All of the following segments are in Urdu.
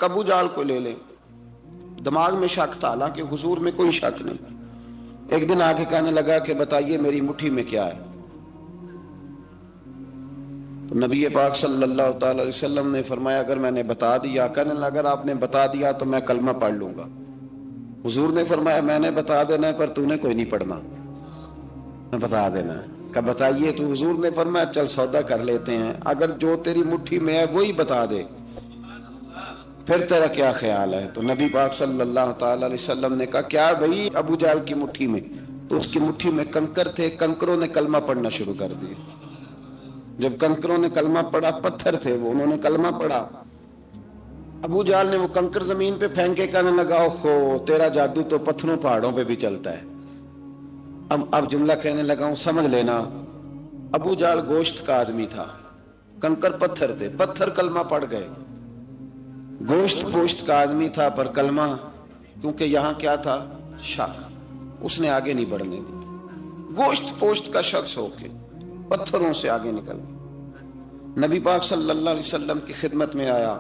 ایک ابو جال کو لے لیں، دماغ میں شک تھا، حالانکہ حضور میں کوئی شک نہیں۔ ایک دن آ کے کہنے لگا کہ بتائیے میری مٹھی میں کیا ہے؟ تو نبی پاک صلی اللہ تعالی علیہ وسلم نے فرمایا اگر میں نے بتا دیا، کہنے لگا اگر آپ نے بتا دیا تو میں کلمہ پڑھ لوں گا۔ حضور نے فرمایا میں نے بتا دینا ہے پر تو نے کوئی نہیں پڑھنا، میں بتا دینا ہے۔ کہ بتائیے، تو حضور نے فرمایا چل سودا کر لیتے ہیں، اگر جو تیری مٹھی میں ہے وہی بتا دے پھر تیرا کیا خیال ہے؟ تو نبی پاک صلی اللہ تعالی علیہ وسلم نے کہا کیا بھائی ابو جہل کی مٹھی میں؟ تو اس کی مٹھی میں کنکر تھے، کنکروں نے کلمہ پڑھنا شروع کر دیا۔ جب کنکروں نے کلمہ پڑھا، پتھر تھے وہ، انہوں نے کلمہ پڑھا۔ ابو جہل نے وہ کنکر زمین پہ پھینکے، کہنے لگا اوہو تیرا جادو تو پتھروں پہاڑوں پہ بھی چلتا ہے۔ اب جملہ کہنے لگا ہوں سمجھ لینا، ابو جہل گوشت کا آدمی تھا، کنکر پتھر تھے، پتھر کلمہ پڑھ گئے۔ گوشت پوشت کا آدمی تھا پر کلمہ، کیونکہ یہاں کیا تھا؟ شک، اس نے آگے نہیں بڑھنے دی۔ گوشت پوشت کا شخص ہو کے پتھروں سے آگے نکل گیا۔ نبی پاک صلی اللہ علیہ وسلم کی خدمت میں آیا،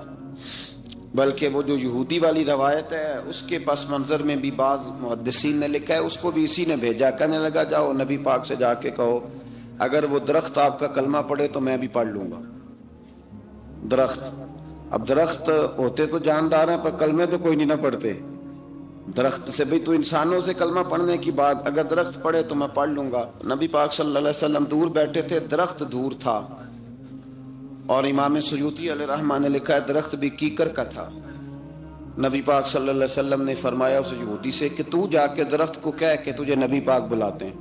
بلکہ وہ جو یہودی والی روایت ہے اس کے پس منظر میں بھی بعض محدثین نے لکھا ہے، اس کو بھی اسی نے بھیجا، کہنے لگا جاؤ نبی پاک سے جا کے کہو اگر وہ درخت آپ کا کلمہ پڑھے تو میں بھی پڑھ لوں گا۔ درخت، اب درخت ہوتے تو جاندار ہیں پر کلمے تو کوئی نہیں نہ پڑھتے۔ درخت سے بھی تو انسانوں سے کلمہ پڑھنے کی بات، اگر درخت پڑھے تو میں پڑھ لوں گا۔ نبی پاک صلی اللہ علیہ وسلم دور بیٹھے تھے، درخت دور تھا، اور امام سیوطی علیہ رحمہ نے لکھا ہے درخت بھی کیکر کا تھا۔ نبی پاک صلی اللہ علیہ وسلم نے فرمایا اس یہودی سے کہ تو جا کے درخت کو کہہ کہ تجھے نبی پاک بلاتے ہیں۔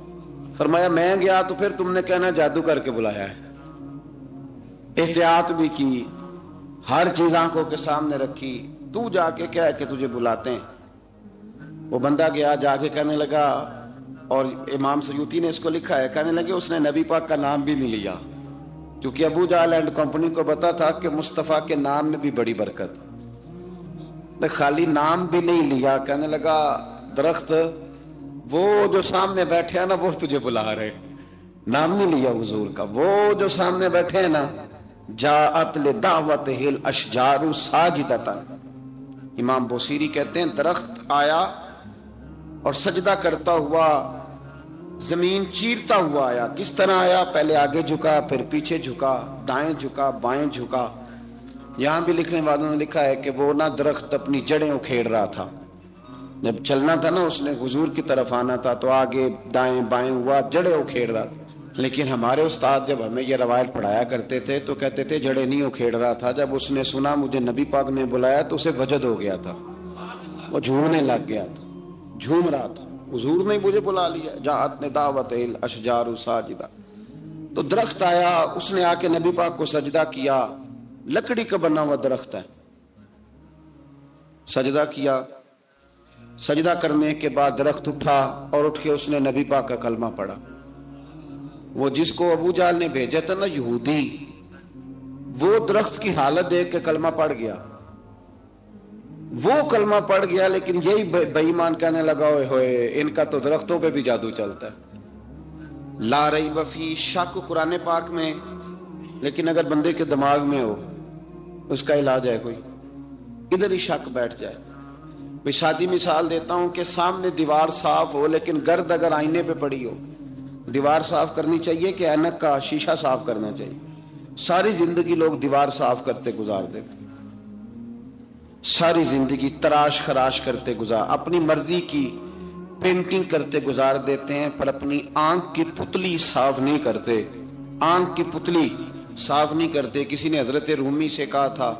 فرمایا میں گیا تو پھر تم نے کہنا جادو کر کے بلایا ہے۔ احتیاط بھی کی، ہر چیز آنکھوں کے سامنے رکھی، تو جا کے کہہ کہ تجھے بلاتے ہیں۔ وہ بندہ گیا، جا کے کہنے لگا، اور امام سیوطی نے اس کو لکھا ہے، کہنے لگے اس نے نبی پاک کا نام بھی نہیں لیا، کیونکہ ابو جہل اینڈ کمپنی کو پتا تھا کہ مصطفیٰ کے نام میں بھی بڑی برکت، خالی نام بھی نہیں لیا۔ کہنے لگا درخت وہ جو سامنے بیٹھے ہیں نا وہ تجھے بلا رہے، نام نہیں لیا حضور کا، وہ جو سامنے بیٹھے ہیں نا، جاءت لدعوتہ الاشجار ساجدۃ۔ امام بوصیری کہتے ہیں درخت آیا اور سجدہ کرتا ہوا، زمین چیرتا ہوا آیا۔ کس طرح آیا؟ پہلے آگے جھکا، پھر پیچھے جھکا، دائیں جھکا، بائیں جھکا۔ یہاں بھی لکھنے والوں نے لکھا ہے کہ وہ نہ درخت اپنی جڑیں اکھیڑ رہا تھا، جب چلنا تھا نا اس نے حضور کی طرف آنا تھا تو آگے دائیں بائیں ہوا، جڑیں اکھیڑ رہا تھا۔ لیکن ہمارے استاد جب ہمیں یہ روایت پڑھایا کرتے تھے تو کہتے تھے جڑیں نہیں اکھیڑ رہا تھا، جب اس نے سنا مجھے نبی پاک نے بلایا تو اسے وجد ہو گیا تھا، وہ جھومنے لگ گیا تھا، جھوم رہا تھا، حضور نے مجھے بلا لیا، جاءت لدعوتہ الاشجار ساجدۃ۔ تو درخت آیا، اس نے آ کے نبی پاک کو سجدہ کیا، لکڑی کا بنا ہوا درخت ہے، سجدہ کیا۔ سجدہ کرنے کے بعد درخت اٹھا اور اٹھ کے اس نے نبی پاک کا کلمہ پڑھا۔ وہ جس کو ابو جہل نے بھیجا تھا نا یہودی، وہ درخت کی حالت دیکھ کے کلمہ پڑھ گیا، وہ کلمہ پڑھ گیا، لیکن یہی بے ایمان کہنے لگا ہوئے ہوئے ان کا تو درختوں پہ بھی جادو چلتا ہے۔ لا ریب فی، شک قرآن پاک میں، لیکن اگر بندے کے دماغ میں ہو اس کا علاج ہے کوئی، ادھر ہی شک بیٹھ جائے۔ میں شادی مثال دیتا ہوں کہ سامنے دیوار صاف ہو لیکن گرد اگر آئینے پہ پڑی ہو، دیوار صاف کرنی چاہیے کہ اینک کا شیشہ صاف کرنا چاہیے؟ ساری زندگی لوگ دیوار صاف کرتے گزار دیتے، ساری زندگی تراش خراش کرتے گزار، اپنی مرضی کی پینٹنگ کرتے گزار دیتے ہیں، پر اپنی آنکھ کی پتلی صاف نہیں کرتے، آنکھ کی پتلی صاف نہیں کرتے۔ کسی نے حضرت رومی سے کہا تھا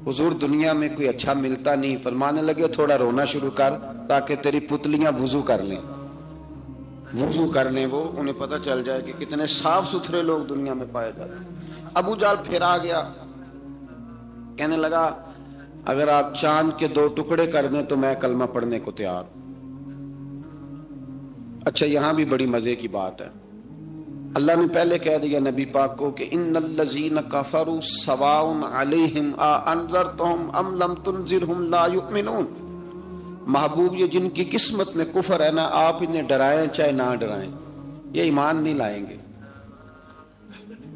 حضور دنیا میں کوئی اچھا ملتا نہیں، فرمانے لگے تھوڑا رونا شروع کر تاکہ تیری پتلیاں وضو کر لیں، وضو کر لیں، وہ انہیں پتہ چل جائے کہ کتنے صاف ستھرے لوگ دنیا میں پائے جاتے ہیں۔ ابو جہل پھر آ گیا، کہنے لگا اگر آپ چاند کے 2 ٹکڑے کر دیں تو میں کلمہ پڑھنے کو تیار۔ اچھا یہاں بھی بڑی مزے کی بات ہے، اللہ نے پہلے کہہ دیا نبی پاک کو کہ ان الذین کفروا سواء علیہم اانذرتہم ام لم تنذرہم لا یؤمنون۔ محبوب یہ جن کی قسمت میں کفر ہے نا، آپ انہیں ڈرائیں چاہے نہ ڈرائیں، یہ ایمان نہیں لائیں گے۔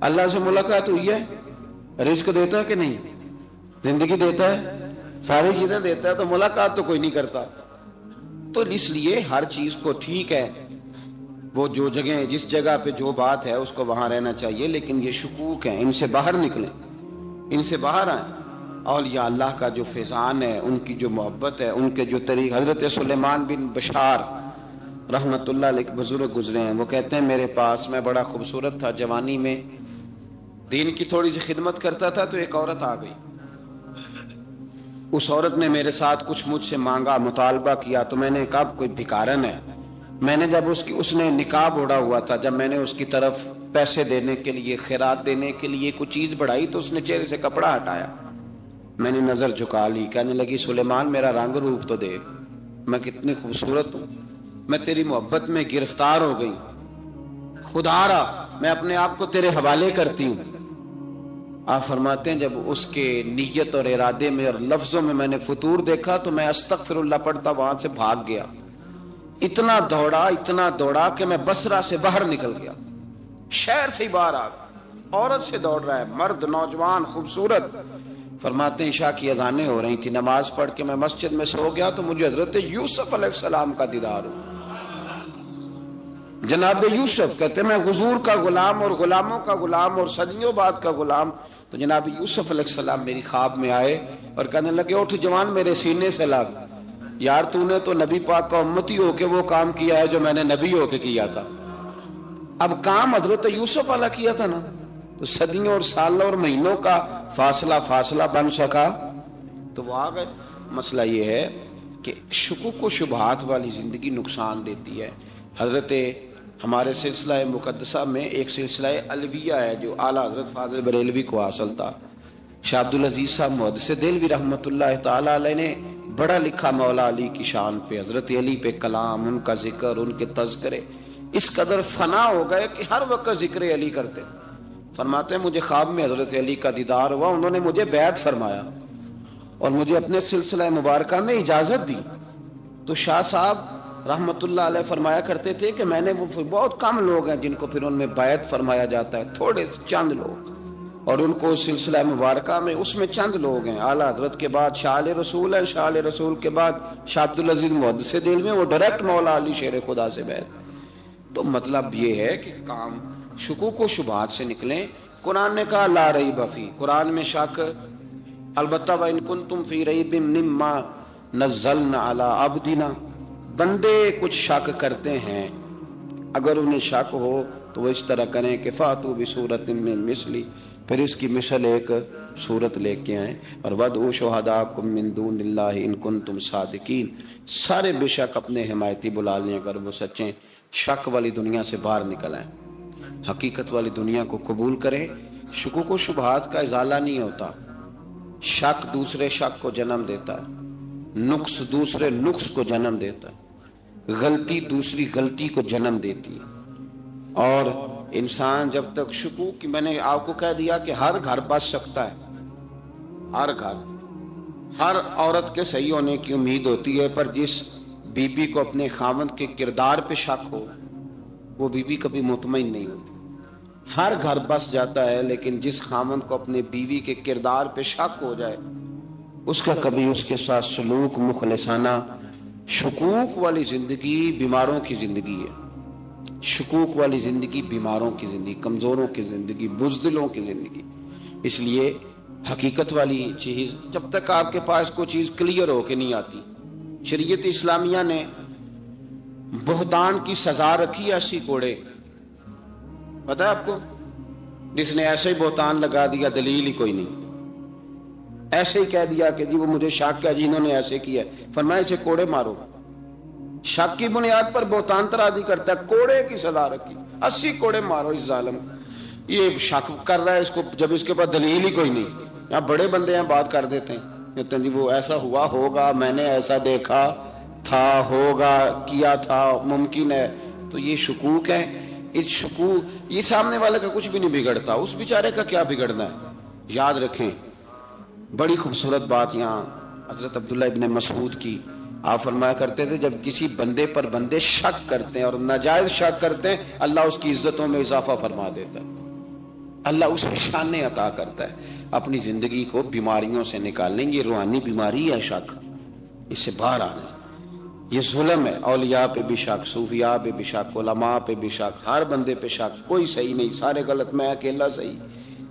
اللہ سے ملاقات ہوئی ہے؟ رزق دیتا ہے کہ نہیں؟ زندگی دیتا ہے، ساری چیزیں دیتا ہے، تو ملاقات تو کوئی نہیں کرتا۔ تو اس لیے ہر چیز کو ٹھیک ہے، وہ جو جگہ جس جگہ پہ جو بات ہے اس کو وہاں رہنا چاہیے، لیکن یہ شکوک ہیں، ان سے باہر نکلیں، ان سے باہر آئیں۔ اولیاء اللہ کا جو فیضان ہے، ان کی جو محبت ہے، ان کے جو طریق، حضرت سلیمان بن بشار رحمت اللہ علیہ بزرگ گزرے ہیں، وہ کہتے ہیں میرے پاس، میں بڑا خوبصورت تھا، جوانی میں دین کی تھوڑی سی خدمت کرتا تھا، تو ایک عورت آ گئی، اس عورت نے میرے ساتھ کچھ مجھ سے مانگا، مطالبہ کیا، تو میں نے کہا کوئی بھکارن ہے۔ میں نے جب اس نے نقاب اوڑھا ہوا تھا، جب میں نے اس کی طرف پیسے دینے کے لیے، خیرات دینے کے لیے کوئی چیز بڑھائی، تو اس نے چہرے سے کپڑا ہٹایا، میں نے نظر جھکا لی، کہنے لگی سلیمان میرا رنگ روپ تو دیکھ، میں کتنی خوبصورت ہوں، میں تیری محبت میں گرفتار ہو گئی، خدا را میں اپنے آپ کو تیرے حوالے کرتی ہوں۔ آپ فرماتے ہیں جب اس کے نیت اور ارادے میں اور لفظوں میں میں نے فطور دیکھا، تو میں استغفر اللہ پڑھتا وہاں سے بھاگ گیا، اتنا دوڑا کہ میں بصرہ سے باہر نکل گیا، شہر سے ہی باہر آ گیا، عورت سے دوڑ رہا ہے، مرد، نوجوان، خوبصورت۔ فرماتے ہیں عشاء کی اذانیں ہو رہی تھی، نماز پڑھ کے میں مسجد میں سو گیا، تو مجھے حضرت یوسف علیہ السلام کا دیدار ہوا۔ جناب یوسف کہتے ہیں میں حضور کا غلام اور غلاموں کا غلام اور صدیوں بعد کا غلام، تو جناب یوسف علیہ السلام میری خواب میں آئے اور کہنے لگے اٹھ جوان، میرے سینے سے لگ، یار تو نے تو نبی پاک کا امتی ہو کے وہ کام کیا ہے جو میں نے نبی ہو کے کیا تھا۔ اب کام حضرت یوسف والا کیا تھا نا، تو صدیوں اور سالوں اور مہینوں کا فاصلہ بن سکا، تو وہ آ گئے۔ مسئلہ یہ ہے کہ شکوک و شبہات والی زندگی نقصان دیتی ہے۔ حضرت ہمارے سلسلہ مقدسہ میں ایک سلسلہ علویہ ہے جو اعلیٰ حضرت فاضل بریلوی کو حاصل تھا، شاہ عبدالعزیز صاحب محدث دہلوی رحمۃ اللہ تعالی علیہ نے بڑا لکھا مولا علی کی شان پہ، حضرت علی پہ کلام، ان کا ذکر، ان کے تذکرے اس قدر فنا ہو گئے کہ ہر وقت ذکر علی کرتے۔ فرماتے ہیں مجھے خواب میں حضرت علی کا دیدار ہوا، انہوں نے مجھے بیعت فرمایا اور مجھے اپنے سلسلہ مبارکہ میں اجازت دی۔ تو شاہ صاحب رحمت اللہ علیہ فرمایا کرتے تھے کہ میں نے وہ بہت کم لوگ ہیں جن کو پھر ان میں بیعت فرمایا جاتا ہے، تھوڑے چند لوگ، اور ان کو سلسلہ مبارکہ میں اس میں چند لوگ ہیں۔ اعلیٰ حضرت کے بعد شاہ علیہ رسول ہے، شاہ علیہ رسول کے بعد شاہ عبدالعزیز محدث دہلوی، وہ ڈائریکٹ مولا علی شیر خدا سے بیعت۔ تو مطلب یہ ہے کہ کام شکوک و شبہات سے نکلیں۔ قرآن نے کہا لا ریب فی، قرآن میں شک، البتہ وَإِن كُنتُمْ فِي رَيْبٍ مِّمَّا نَزَّلْنَا عَلَىٰ عَبْدِنَا، بندے کچھ شک کرتے ہیں، اگر انہیں شک ہو تو وہ اس طرح کریں کہ فاتوا بسورۃ من مثلی، پھر اس کی مثل ایک صورت لے کے آئیں، اور وادعوا شہداءکم من دون اللہ ان کنتم صادقین، سارے بے شک اپنے حمایتی بلا لیں اگر وہ سچیں۔ شک والی دنیا سے باہر نکل آئیں، حقیقت والی دنیا کو قبول کریں۔ شکوک و شبہات کا ازالہ نہیں ہوتا، شک دوسرے شک کو جنم دیتا ہے، نقص دوسرے نقص کو جنم دیتا ہے، غلطی دوسری غلطی کو جنم دیتی ہے۔ اور انسان جب تک شکوک، میں نے آپ کو کہہ دیا کہ ہر گھر بس سکتا ہے، ہر گھر، ہر عورت کے صحیح ہونے کی امید ہوتی ہے، پر جس بی بی کو اپنے خاوند کے کردار پہ شک ہو وہ بی بی کبھی مطمئن نہیں ہوتی۔ ہر گھر بس جاتا ہے، لیکن جس خاوند کو اپنے بیوی کے کردار پہ شک ہو جائے اس کا کبھی اس کے ساتھ سلوک مخلصانہ۔ شکوک والی زندگی بیماروں کی زندگی ہے، شکوک والی زندگی بیماروں کی زندگی، کمزوروں کی زندگی، بزدلوں کی زندگی۔ اس لیے حقیقت والی چیز جب تک آپ کے پاس کوئی چیز کلیئر ہو کے نہیں آتی، شریعت اسلامیہ نے بہتان کی سزا رکھی ہے 80 کوڑے، پتہ ہے آپ کو؟ جس نے ایسے ہی بہتان لگا دیا، دلیل ہی کوئی نہیں، ایسے ہی کہہ دیا کہ جی وہ مجھے شک ہے، جی انہوں نے ایسے کیا، فرمایا اسے کوڑے مارو۔ شک کی بنیاد پر بہتان ترازی کرتا ہے، کوڑے کی سزا رکھی، 80 کوڑے مارو اس ظالم کو۔ یہ شک کر رہا ہے اس کو، جب اس کے پاس دلیل ہی کوئی نہیں۔ یہاں بڑے بندے ہیں بات کر دیتے ہیں، کہتے ہیں جی وہ ایسا ہوا ہوگا، میں نے ایسا دیکھا تھا، ہوگا، کیا تھا، ممکن ہے۔ تو یہ شکوک ہے۔ اس شکوک، یہ سامنے والے کا کچھ بھی نہیں بگڑتا، اس بیچارے کا کیا بگڑنا ہے۔ یاد رکھیں بڑی خوبصورت بات یہاں حضرت عبداللہ ابن مسعود کی، آپ فرمایا کرتے تھے جب کسی بندے پر بندے شک کرتے ہیں اور ناجائز شک کرتے ہیں، اللہ اس کی عزتوں میں اضافہ فرما دیتا ہے۔ اللہ اسے شانیں عطا کرتا ہے اپنی زندگی کو بیماریوں سے نکالنے. یہ روحانی بیماری ہے شک، اس سے باہر آنا. یہ ظلم ہے، اولیاء پہ بھی شک، صوفیاء پہ بھی شک، علماء پہ بھی شک، ہر بندے پہ شک، کوئی صحیح نہیں، سارے غلط، میں اکیلا صحیح.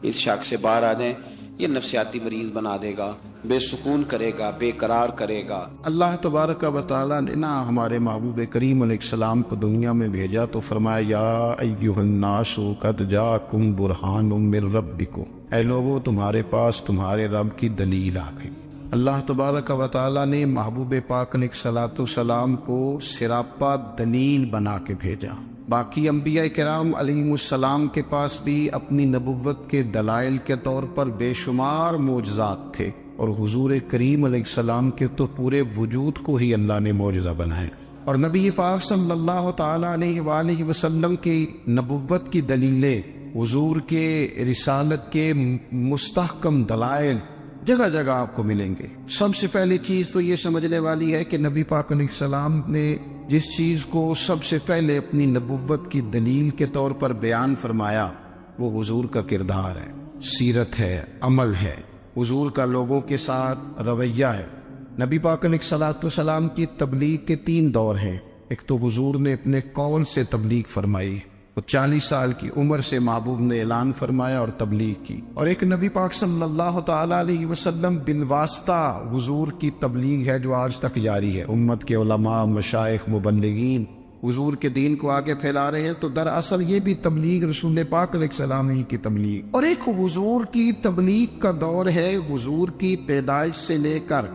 اس شک سے باہر آ جائیں. یہ نفسیاتی مریض بنا دے گا، بے سکون کرے گا، بے قرار کرے گا. اللہ تبارک و تعالیٰ نے ہمارے محبوب کریم علیہ السلام کو دنیا میں بھیجا تو فرمایا یا ایھا الناس قد جاءکم برہان من ربکم، اے لوگو تمہارے پاس تمہارے رب کی دلیل آ گئی. اللہ تبارک و تعالیٰ نے محبوب پاک علیہ السلام کو سراپا دلیل بنا کے بھیجا. باقی انبیاء کرام علیہم السلام کے پاس بھی اپنی نبوت کے دلائل کے طور پر بے شمار معجزات تھے، اور حضور کریم علیہ السلام کے تو پورے وجود کو ہی اللہ نے معجزہ بنایا. اور نبی پاک صلی اللہ تعالیٰ علیہ وآلہ وسلم کی نبوت کی دلیلیں، حضور کے رسالت کے مستحکم دلائل جگہ جگہ آپ کو ملیں گے. سب سے پہلی چیز تو یہ سمجھنے والی ہے کہ نبی پاک علیہ السلام نے جس چیز کو سب سے پہلے اپنی نبوت کی دلیل کے طور پر بیان فرمایا وہ حضور کا کردار ہے، سیرت ہے، عمل ہے، حضور کا لوگوں کے ساتھ رویہ ہے. نبی پاک علیہ السلام کی تبلیغ کے 3 دور ہیں. ایک تو حضور نے اپنے قول سے تبلیغ فرمائی، وہ 40 سال کی عمر سے محبوب نے اعلان فرمایا اور تبلیغ کی. اور ایک نبی پاک صلی اللہ تعالیٰ علیہ وسلم بالواسطہ حضور کی تبلیغ ہے جو آج تک جاری ہے. امت کے علماء، مشائخ، مبلغین حضور کے دین کو آگے پھیلا رہے ہیں، تو دراصل یہ بھی تبلیغ رسول پاک علیہ السلام ہی کی تبلیغ. اور ایک حضور کی تبلیغ کا دور ہے حضور کی پیدائش سے لے کر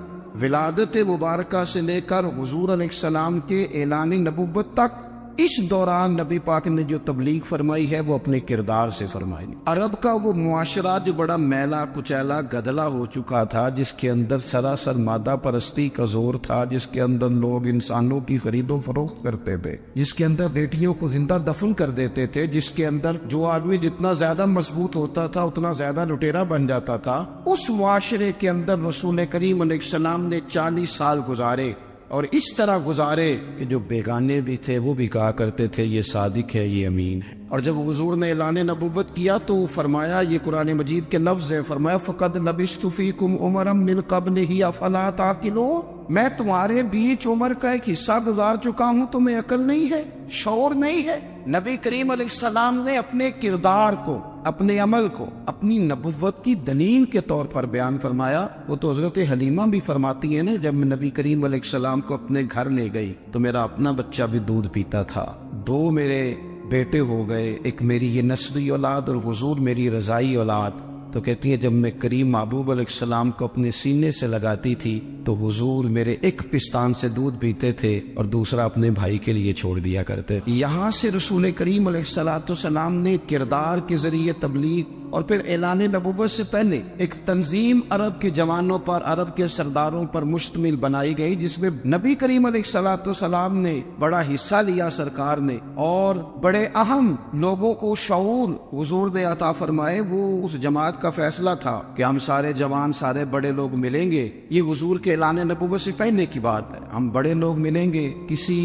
ولادت مبارکہ سے لے کر حضور علیہ السلام کے اعلان نبوت تک. اس دوران نبی پاک نے جو تبلیغ فرمائی ہے وہ اپنے کردار سے فرمائی. عرب کا وہ معاشرہ جو بڑا میلا کچیلا گدلا ہو چکا تھا، جس کے اندر سراسر مادہ پرستی کا زور تھا، جس کے اندر لوگ انسانوں کی خرید و فروخت کرتے تھے، جس کے اندر بیٹیوں کو زندہ دفن کر دیتے تھے، جس کے اندر جو آدمی جتنا زیادہ مضبوط ہوتا تھا اتنا زیادہ لٹیرا بن جاتا تھا، اس معاشرے کے اندر رسول کریم علیہ السلام نے 40 سال گزارے. اور اس طرح گزارے کہ جو بیگانے بھی تھے وہ بھی کہا کرتے تھے یہ صادق ہے، یہ امین ہے. اور جب حضور نے اعلان نبوت کیا تو فرمایا، یہ قرآن مجید کے لفظ ہیں، فرمایا فَقَدْ لَبِثْتُ فِيكُمْ عُمَرًا مِّن قَبْلِهِ أَفَلَا تَعْقِلُونَ، میں تمہارے بیچ عمر کا ایک حصہ گزار چکا ہوں، تمہیں عقل نہیں ہے، شعور نہیں ہے. نبی کریم علیہ السلام نے اپنے کردار کو، اپنے عمل کو اپنی نبوت کی دلیل کے طور پر بیان فرمایا. وہ تو حضرت حلیمہ بھی فرماتی ہیں نا، جب میں نبی کریم علیہ السلام کو اپنے گھر لے گئی تو میرا اپنا بچہ بھی دودھ پیتا تھا، 2 میرے بیٹے ہو گئے، ایک میری یہ نسبی اولاد اور حضور میری رضائی اولاد. تو کہتی ہے جب میں کریم محبوب علیہ السلام کو اپنے سینے سے لگاتی تھی تو حضور میرے ایک پستان سے دودھ پیتے تھے اور دوسرا اپنے بھائی کے لیے چھوڑ دیا کرتے. یہاں سے رسول کریم علیہ السلام نے کردار کے ذریعے تبلیغ اور پھر اعلان نبوت سے پہلے ایک تنظیم عرب کے جوانوں پر، عرب کے سرداروں پر مشتمل بنائی گئی، جس میں نبی کریم علیہ السلام نے بڑا حصہ لیا سرکار نے، اور بڑے اہم لوگوں کو شعور حضور نے عطا فرمائے. وہ اس جماعت کا فیصلہ تھا کہ ہم سارے جوان، سارے بڑے لوگ ملیں گے. یہ حضور کے اعلان نبوت سے پہلے کی بات ہے. ہم بڑے لوگ ملیں گے، کسی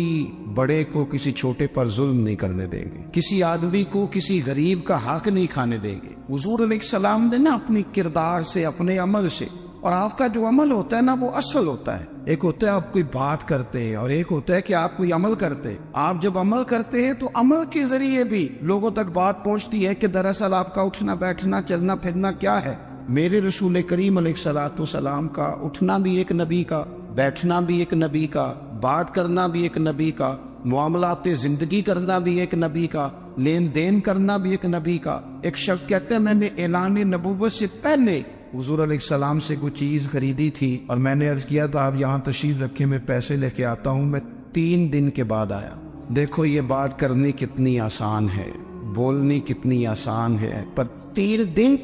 بڑے کو کسی چھوٹے پر ظلم نہیں کرنے دیں گے، کسی آدمی کو کسی غریب کا حق نہیں کھانے دیں گے. حضور علیہ السلام نے اپنی کردار سے، اپنے عمل سے، اور آپ کا جو عمل ہوتا ہے وہ اصل ہوتا ہے. ایک ہوتا ہے آپ کوئی بات کرتے ہیں اور ایک ہوتا ہے کہ آپ کوئی عمل کرتے ہیں. آپ جب عمل کرتے ہیں تو عمل کے ذریعے بھی لوگوں تک بات پہنچتی ہے کہ دراصل آپ کا اٹھنا بیٹھنا چلنا پھرنا کیا ہے. میرے رسول کریم علیہ السلام کا اٹھنا بھی ایک نبی کا، بیٹھنا بھی ایک نبی کا، بات کرنا بھی ایک نبی کا، معاملات زندگی کرنا بھی ایک نبی کا، لین دین کرنا بھی ایک نبی کا. ایک شخص کہتے ہیں میں نے اعلان نبوت سے پہلے حضور علیہ السلام سے کوئی چیز خریدی تھی اور میں نے عرض کیا تھا آپ یہاں تشریف رکھے، میں پیسے لے کے آتا ہوں. میں 3 دن کے بعد آیا. دیکھو یہ بات کرنی کتنی آسان ہے، بولنی کتنی آسان ہے، پر 3 دن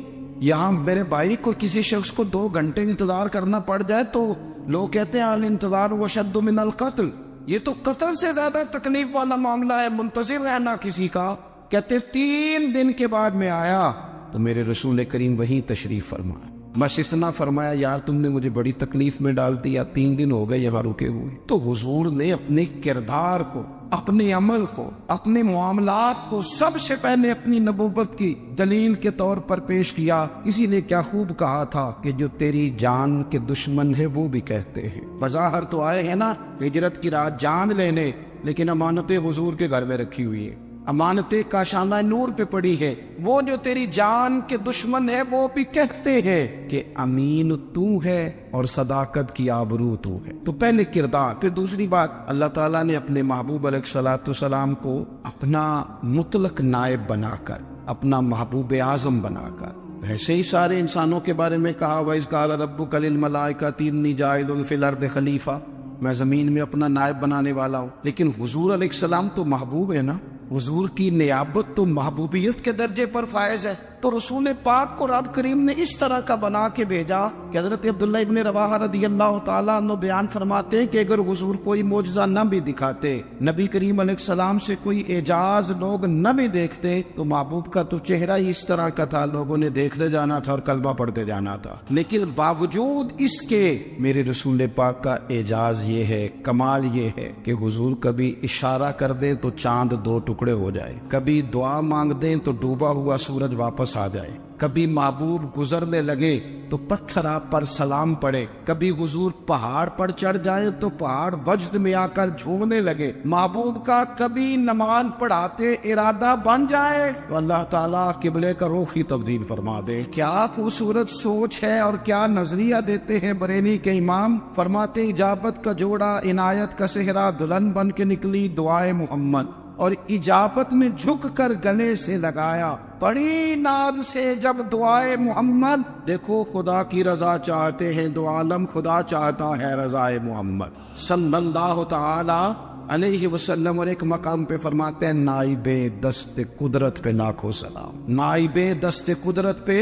یہاں میرے بھائی کو کسی شخص کو 2 گھنٹے انتظار کرنا پڑ جائے تو لوگ کہتے ہیں الانتظار وشد من القتل، یہ تو قتل سے زیادہ تکلیف والا معاملہ ہے منتظر رہنا کسی کا. کہتے 3 دن کے بعد میں آیا تو میرے رسول کریم وہیں تشریف فرمایا. بس اتنا فرمایا یار تم نے مجھے بڑی تکلیف میں ڈال دیا، 3 دن ہو گئے یہاں رکے ہوئے. تو حضور نے اپنے کردار کو، اپنے عمل کو، اپنے معاملات کو سب سے پہلے اپنی نبوت کی دلیل کے طور پر پیش کیا۔ کسی نے کیا خوب کہا تھا کہ جو تیری جان کے دشمن ہے وہ بھی کہتے ہیں، بظاہر تو آئے ہیں نا ہجرت کی رات جان لینے، لیکن امانتیں حضور کے گھر میں رکھی ہوئی ہیں، امانتیں کاشانہ نور پہ پڑی ہے۔ وہ جو تیری جان کے دشمن ہے وہ بھی کہتے ہیں کہ امین تو ہے اور صداقت کی آبرو تو ہے۔ تو پہلے کردار، پھر دوسری بات، اللہ تعالیٰ نے اپنے محبوب علیہ الصلوۃ والسلام کو اپنا مطلق نائب بنا کر، اپنا محبوب اعظم بنا کر، ویسے ہی سارے انسانوں کے بارے میں کہا وَإِذْ قَالَ رَبُّكَ لِلْمَلَائِكَةِ إِنِّي جَاعِلٌ فِي الْأَرْضِ خلیفہ، میں زمین میں اپنا نائب بنانے والا ہوں۔ لیکن حضور علیہ السلام تو محبوب ہے نا، حضور کی نیابت تو محبوبیت کے درجے پر فائز ہے۔ تو رسول پاک کو رب کریم نے اس طرح کا بنا کے بھیجا کہ حضرت عبداللہ ابن رواحہ رضی اللہ تعالیٰ عنہ بیان فرماتے ہیں کہ اگر حضور کوئی معجزہ نہ بھی دکھاتے، نبی کریم علیہ السلام سے کوئی اعجاز لوگ نہ بھی دیکھتے، تو محبوب کا تو چہرہ ہی اس طرح کا تھا، لوگوں نے دیکھتے جانا تھا اور کلمہ پڑھتے جانا تھا۔ لیکن باوجود اس کے میرے رسول پاک کا اعجاز یہ ہے، کمال یہ ہے کہ حضور کبھی اشارہ کر دیں تو چاند دو ٹکڑے ہو جائے، کبھی دعا مانگ دیں تو ڈوبا ہوا سورج واپس آ جائے، کبھی محبوب گزرنے لگے تو پتھر آپ پر سلام پڑے، کبھی حضور پہاڑ پر چڑھ جائے تو پہاڑ وجد میں آ کر جھومنے لگے، محبوب کا کبھی نماز پڑھاتے ارادہ بن جائے تو اللہ تعالیٰ قبلے کا رخ ہی تبدیل فرما دے۔ کیا خوبصورت سوچ ہے اور کیا نظریہ دیتے ہیں بریلی کے امام، فرماتے اجابت کا جوڑا عنایت کا صحرا دلہن بن کے نکلی دعائے محمد، اور اجابت میں جھک کر گلے سے لگایا بڑی ناز سے جب دعائے محمد، دیکھو خدا کی رضا چاہتے ہیں دو عالم، خدا چاہتا ہے رضائے محمد صلی اللہ تعالی علیہ وسلم۔ اور ایک مقام پہ فرماتے ہیں نائب دست قدرت پہ لاکھوں سلام، نائب دست قدرت پہ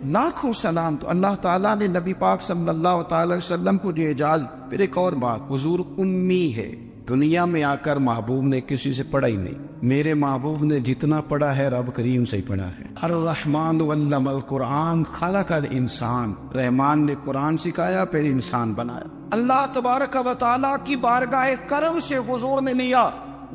لاکھوں سلام۔ تو اللہ تعالیٰ نے نبی پاک صلی اللہ تعالی علیہ وسلم کو جو اعجاز۔ پھر ایک اور بات، حضور امی ہے، دنیا میں آ کر محبوب نے کسی سے پڑھا ہی نہیں، میرے محبوب نے جتنا پڑھا ہے رب کریم سے ہی پڑھا ہے۔ الرحمن علم القرآن خلق الانسان، رحمان نے قرآن سکھایا پھر انسان بنایا۔ اللہ تبارک و تعالیٰ کی بارگاہ کرم سے حضور نے لیا،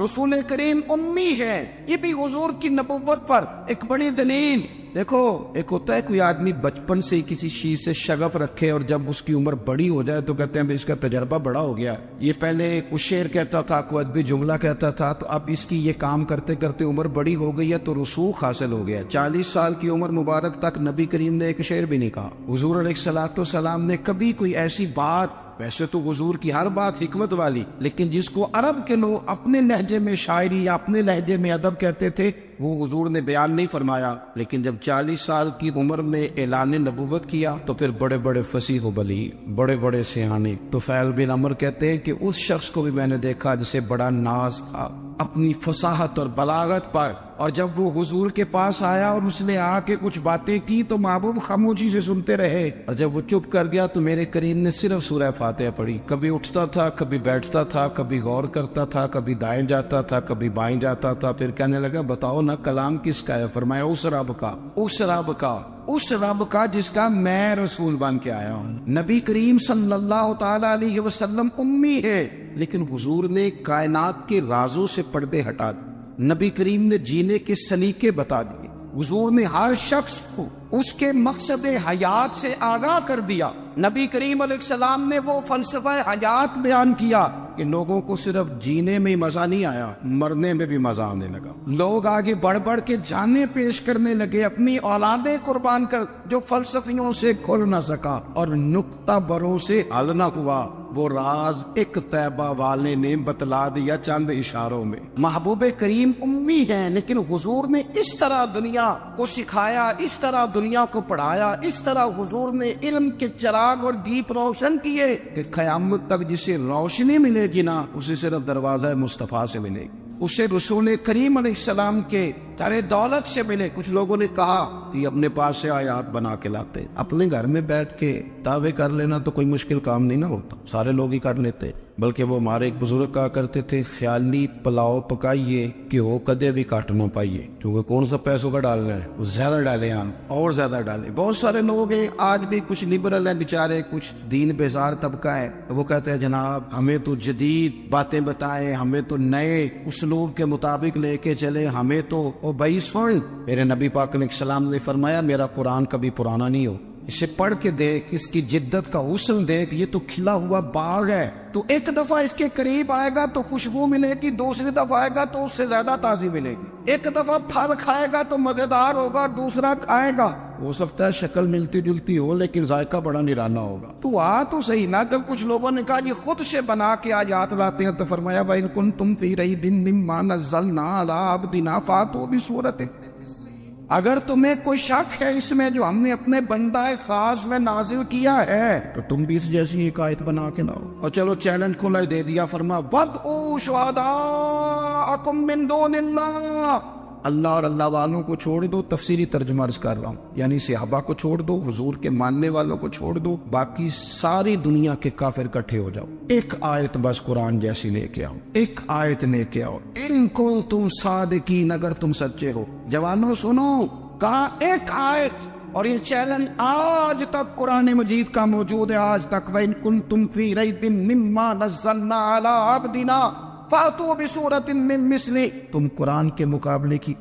رسول کریم امی ہے، یہ بھی حضور کی نبوت پر ایک بڑی دلیل۔ دیکھو ایک ہوتا ہے کوئی آدمی بچپن سے کسی چیز سے شغف رکھے اور جب اس کی عمر بڑی ہو جائے تو کہتے ہیں اس کا تجربہ بڑا ہو گیا، یہ پہلے کچھ شعر کہتا تھا، کوئی ادبی جملہ کہتا تھا، تو اب اس کی یہ کام کرتے کرتے عمر بڑی ہو گئی ہے تو رسوخ حاصل ہو گیا۔ 40 سال کی عمر مبارک تک نبی کریم نے ایک شعر بھی نہیں کہا، حضور علیہ الصلوۃ والسلام نے کبھی کوئی ایسی بات، ویسے تو حضور کی ہر بات حکمت والی، لیکن جس کو عرب کے لوگ اپنے لہجے میں شاعری یا اپنے لہجے میں ادب کہتے تھے وہ حضور نے بیان نہیں فرمایا۔ لیکن جب 40 سال کی عمر میں اعلان نبوت کیا تو پھر بڑے بڑے فصیح و بلیغ، بڑے بڑے سیانے، طفیل بن عمر کہتے ہیں کہ اس شخص کو بھی میں نے دیکھا جسے بڑا ناز تھا اپنی فصاحت اور بلاغت پر، اور جب وہ حضور کے پاس آیا اور اس نے آ کے کچھ باتیں کی تو محبوب خاموشی سے سنتے رہے، اور جب وہ چپ کر گیا تو میرے کریم نے صرف سورہ فاتحہ پڑھی، کبھی اٹھتا تھا، کبھی بیٹھتا تھا، کبھی غور کرتا تھا، کبھی دائیں جاتا تھا، کبھی بائیں جاتا تھا، پھر کہنے لگا بتاؤ نا کلام کس کا ہے؟ فرمایا اس رب کا، اس رب کا، اس رب کا جس کا میں رسول بن کے آیا ہوں۔ نبی کریم صلی اللہ تعالی علیہ وسلم امی ہے، لیکن حضور نے کائنات کے رازوں سے پردے ہٹا دیے، نبی کریم نے جینے کے سلیقے بتا دیے، حضور نے ہر شخص کو اس کے مقصد حیات سے آگاہ کر دیا۔ نبی کریم علیہ السلام نے وہ فلسفہ حیات بیان کیا کہ لوگوں کو صرف جینے میں مزہ نہیں آیا، مرنے میں بھی مزہ آنے لگا۔ لوگ آگے بڑھ بڑھ کے جانیں پیش کرنے لگے، اپنی اولادیں قربان کر، جو فلسفیوں سے کھل نہ سکا اور نکتہ بروں سے حل نہ ہوا، وہ راز ایک طیبہ والے نے بتلا دیا چند اشاروں میں۔ محبوب کریم امی ہیں، لیکن حضور نے اس طرح دنیا کو سکھایا، اس طرح دنیا کو پڑھایا، اس طرح حضور نے علم کے چراغ اور دیپ روشن کیے کہ قیامت تک جسے روشنی ملے گی نا، اسے صرف دروازہ مصطفیٰ سے ملے گی، اسے رسول کریم علیہ السلام کے سارے دولت سے ملے. کچھ لوگوں نے کہا کہ اپنے پاس سے آیات بنا کے لاتے. اپنے گھر میں بیٹھ کے دعوے کر لینا تو کوئی مشکل کام نہیں نہ ہوتا, سارے لوگ ہی کر لیتے. بلکہ وہ ہمارے ایک بزرگ کہا کرتے تھے, خیالی پلاؤ پکائیے کہ وہ کدے بھی کاٹ نہ پائیے, کیونکہ کون سا پیسوں کا ڈالنا ہے, وہ زیادہ ڈالیں آپ اور زیادہ ڈالیں. بہت سارے لوگ ہیں آج بھی, کچھ لبرل ہیں بیچارے, کچھ دین بیزار طبقہ ہے, وہ کہتے ہیں جناب ہمیں تو جدید باتیں بتائیں, ہمیں تو نئے اسلوب کے مطابق لے کے چلے, ہمیں تو او بھائی سن, میرے نبی پاک علیہ السلام نے فرمایا میرا قرآن کبھی پرانا نہیں ہو, اسے پڑھ کے دیکھ, اس کی جدت کا حسن دیکھ, یہ تو کھلا ہوا باغ ہے. تو ایک دفعہ اس کے قریب آئے گا تو خوشبو ملے گی, دوسری دفعہ آئے گا تو اس سے زیادہ تازی ملے گی. ایک دفعہ پھل کھائے گا تو مزیدار ہوگا, دوسرا کھائے گا ہو سکتا ہے شکل ملتی جلتی ہو لیکن ذائقہ بڑا نرالا ہوگا. تو تو صحیح نا. جب کچھ لوگوں نے کہا یہ خود سے بنا کے آیات لاتے ہیں تو فرمایا وَإِن كُنتُمْ فِي رَيْبٍ مِّمَّا نَزَّلْنَا عَلَىٰ عَبْدِنَا فَأْتُوا بِسُورَةٍ, اگر تمہیں کوئی شک ہے اس میں جو ہم نے اپنے بندہ خاص میں نازل کیا ہے تو تم بھی اس جیسی ایک آیت بنا کے لاؤ. اور چلو چیلنج کھلا دے دیا, فرما وَادْعُوا شُهَدَاءَكُم مِّن دُونِ اللَّهِ, اللہ اور اللہ والوں کو چھوڑ دو. تفسیری ترجمہ عرض کر رہا ہوں, یعنی صحابہ کو چھوڑ دو, حضور کے ماننے والوں کو چھوڑ دو, باقی ساری دنیا کے کافر اکٹھے ہو جاؤ, ایک آیت بس قرآن جیسی لے کے آؤ, ایک آیت لے کے آؤ. ان کنتم صادقین, اگر تم سچے ہو. جوانوں سنو, کہا ایک آیت, اور یہ چیلنج آج تک قرآن مجید کا موجود ہے, آج تک. وَإِن كُنتُمْ فِي رَيْبٍ مِّمَّا نَزَّلْنَا عَلَىٰ عَبْدِنَا فَأْتُوا بِسُورَةٍ مِّن مِّثْلِهِ, تم قرآن کے مقابلے کی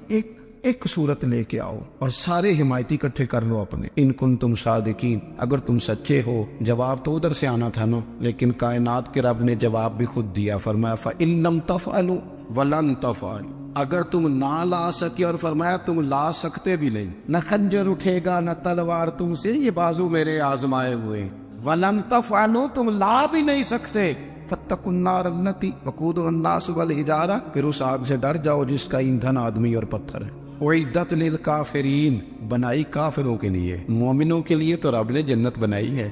ایک صورت لے کے آؤ اور سارے حمایتی اکٹھے کر لو اپنے. ان کنتم صادقین, اگر تم سچے ہو. جواب تو ادھر سے آنا تھا نا, لیکن کائنات کے رب نے جواب بھی خود دیا, فرمایا فَإِن لَّمْ تَفْعَلُوا وَلَن تَفْعَلُوا, اگر تم نہ لا سکے, اور فرمایا تم لا سکتے بھی نہیں, نہ خنجر اٹھے گا نہ تلوار تم سے, یہ بازو میرے آزمائے ہوئے. وَلَن تَفْعَلُوا, تم لا بھی نہیں سکتے. فَاتَّقُوا النَّارَ الَّتِي وَقُودُهَا النَّاسُ وَالْحِجَارَةُ, پھر اس آگ سے ڈر جاؤ جس کا ایندھن آدمی اور پتھر ہے. اُعِدَّتْ لِلْكَافِرِينَ, بنائی کافروں کے لیے, مومنوں کے لیے تو رب نے جنت بنائی ہے.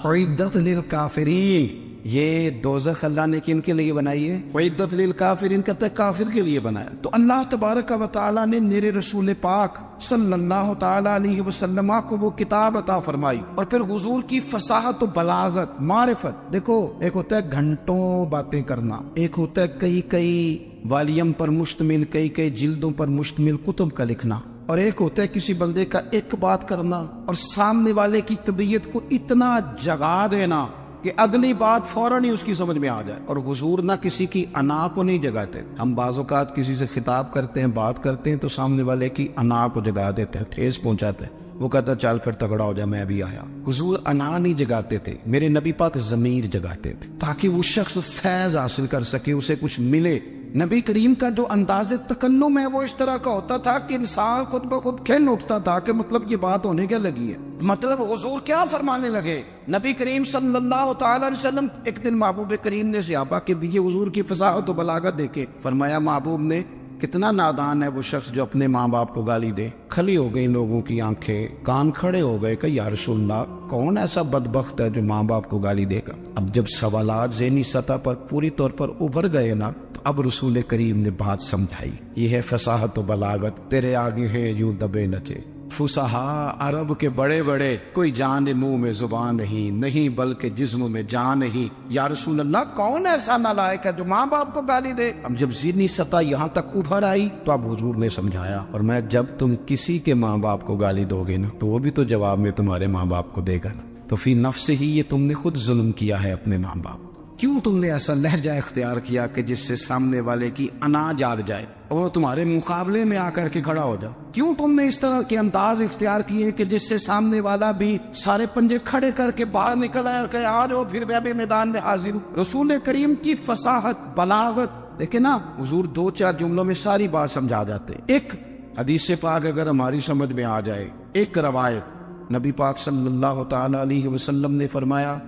اُعِدَّتْ لِلْكَافِرِينَ, یہ دوزخ اللہ نے کن کے لیے بنائی ہے؟ اُعِدَّتْ لِلْكَافِرِينَ, کہتے ہیں کافر کے لیے بنایا. تو اللہ تبارک و تعالیٰ نے میرے رسول پاک صلی اللہ تعالیٰ علیہ وسلم کو وہ کتاب عطا فرمائی, اور پھر حضور کی فصاحت و بلاغت, معرفت. دیکھو, ایک ہوتا ہے گھنٹوں باتیں کرنا, ایک ہوتا ہے کئی والیم پر مشتمل, کئی جلدوں پر مشتمل کتب کا لکھنا, اور ایک ہوتا ہے کسی بندے کا ایک بات کرنا اور سامنے والے کی طبیعت کو اتنا جگا دینا کہ اگلی بات فوراً ہی اس کی سمجھ میں آ جائے. اور حضور نہ کسی کی انا کو نہیں جگاتے. ہم بعض اوقات کسی سے خطاب کرتے ہیں, بات کرتے ہیں تو سامنے والے کی انا کو جگا دیتے ہیں, ٹھیس پہنچاتے ہیں, وہ کہتا چل پھر تگڑا ہو جا میں بھی آیا. حضور انا نہیں جگاتے تھے, میرے نبی پاک ضمیر جگاتے تھے تاکہ وہ شخص فیض حاصل کر سکے, اسے کچھ ملے. نبی کریم کا جو انداز تکلم ہے وہ اس طرح کا ہوتا تھا کہ انسان خود بخود کھل اٹھتا تھا کہ مطلب یہ بات ہونے کیا لگی ہے, مطلب حضور کیا فرمانے لگے. نبی کریم صلی اللہ تعالی علیہ وسلم, ایک دن محبوب کریم نے صحابہ کے دیے حضور کی فصاحت و بلاغت دیکھے, فرمایا محبوب نے کتنا نادان ہے وہ شخص جو اپنے ماں باپ کو گالی دے. کھلی ہو گئی لوگوں کی آنکھیں, کان کھڑے ہو گئے کہ یا رسول اللہ کون ایسا بدبخت ہے جو ماں باپ کو گالی دے گا. اب جب سوالات ذہنی سطح پر پوری طور پر ابھر گئے نا, تو اب رسول کریم نے بات سمجھائی. یہ ہے فصاحت و بلاغت, تیرے آگے ہے یوں دبے نچے. فصحا عرب کے بڑے بڑے, کوئی جان منہ میں زبان نہیں بلکہ جسم میں جان نہیں. یا رسول اللہ کون ایسا نالائق ہے جو ماں باپ کو گالی دے. اب جب ذہنی سطح یہاں تک ابھر آئی تو اب حضور نے سمجھایا, اور میں جب تم کسی کے ماں باپ کو گالی دو گے نا تو وہ بھی تو جواب میں تمہارے ماں باپ کو دے گا نا. تو فی نفس ہی یہ تم نے خود ظلم کیا ہے اپنے ماں باپ. کیوں تم نے ایسا لہجہ اختیار کیا کہ جس سے سامنے والے کی انا جاگ جائے اور تمہارے مقابلے میں آ کر کے کھڑا ہو جائے؟ کیوں تم نے اس طرح کے انداز اختیار کیے کہ جس سے سامنے والا بھی سارے پنجے کھڑے کر کے باہر نکل آئے کہ آ جاؤ پھر میں بھی میدان میں حاضر ہوں. رسول کریم کی فصاحت بلاغت دیکھیں نا, حضور 2-4 جملوں میں ساری بات سمجھا جاتے. ایک حدیث پاک اگر ہماری سمجھ میں آ جائے, ایک روایت, نبی پاک صلی اللہ تعالی علیہ وسلم نے فرمایا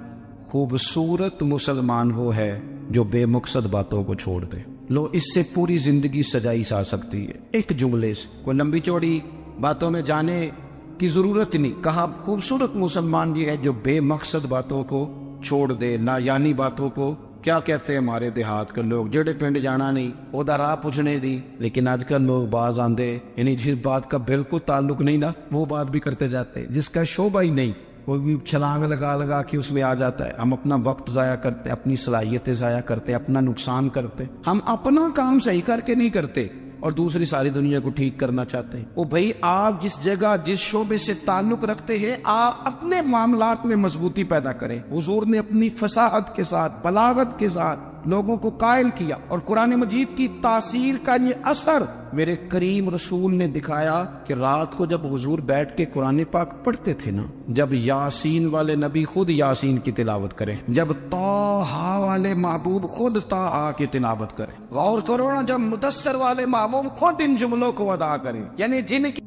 خوبصورت مسلمان وہ ہے جو بے مقصد باتوں کو چھوڑ دے. لو, اس سے پوری زندگی سجائی جا سکتی ہے ایک جملے سے. کوئی لمبی چوڑی باتوں میں جانے کی ضرورت نہیں. کہا خوبصورت مسلمان یہ ہے جو بے مقصد باتوں کو چھوڑ دے, لا یعنی باتوں کو کیا کہتے ہیں ہمارے دیہات کے لوگ جڑے پنڈ جانا نہیں وہ راہ پوچھنے دی، لیکن آج کل لوگ باز آندے یعنی جس بات کا بالکل تعلق نہیں نا وہ بات بھی کرتے جاتے ہیں، جس کا شعبہ ہی نہیں وہ بھی چھلانگ لگا لگا کے اس میں آ جاتا ہے۔ ہم اپنا وقت ضائع کرتے، اپنی صلاحیتیں ضائع کرتے، اپنا نقصان کرتے، ہم اپنا کام صحیح کر کے نہیں کرتے اور دوسری ساری دنیا کو ٹھیک کرنا چاہتے ہیں۔ وہ بھائی آپ جس جگہ جس شعبے سے تعلق رکھتے ہیں آپ اپنے معاملات میں مضبوطی پیدا کریں۔ حضور نے اپنی فصاحت کے ساتھ بلاغت کے ساتھ لوگوں کو قائل کیا، اور قرآن مجید کی تاثیر کا یہ اثر میرے کریم رسول نے دکھایا کہ رات کو جب حضور بیٹھ کے قرآن پاک پڑھتے تھے نا، جب یاسین والے نبی خود یاسین کی تلاوت کریں، جب طٰہٰ والے محبوب خود طٰہٰ کی تلاوت کریں، غور کرو نا جب مدثر والے محبوب خود ان جملوں کو ادا کریں، یعنی جن کی